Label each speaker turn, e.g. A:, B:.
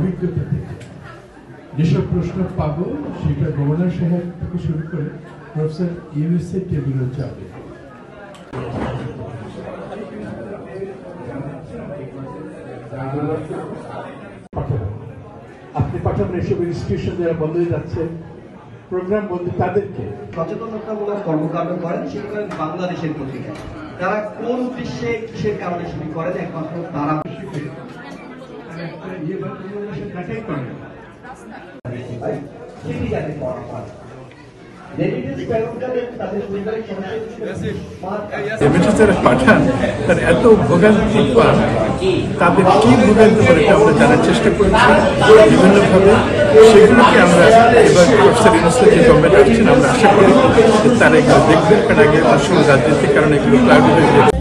A: অভিজ্ঞতা থেকে যেসব প্রশ্ন পাবো সেটা গভর্নর সাহেব থেকে শুরু করে প্রফেসর ইউনুসের টেবিলেও যাবে। আপনি পাঠাবেন এসব ইনস্টিটিউশন যারা বন্ধ হয়ে যাচ্ছে, প্রোগ্রাম বন্ধ, তাদেরকে
B: সচেতনতামূলক কর্মকাণ্ড করেন, সেটা করেন বাংলাদেশের পত্রিকা। তারা কোন উদ্দেশ্যে কিসের কারণে সেটি করেন একমাত্র তারা
A: পাঠান তার এত ভোগান্তি পান, তাদের কি ভোগান্তি করে আমরা জানার চেষ্টা করেছি বিভিন্নভাবে। সেগুলোকে আমরা এবার প্রফেসর ইউনুসের যে গভর্নমেন্ট আসছেন আমরা আশা করি তারা এগুলো দেখবেন, কারণ আগে আসলে রাজনীতির কারণে এগুলো ক্লাউডি হয়ে গেছে।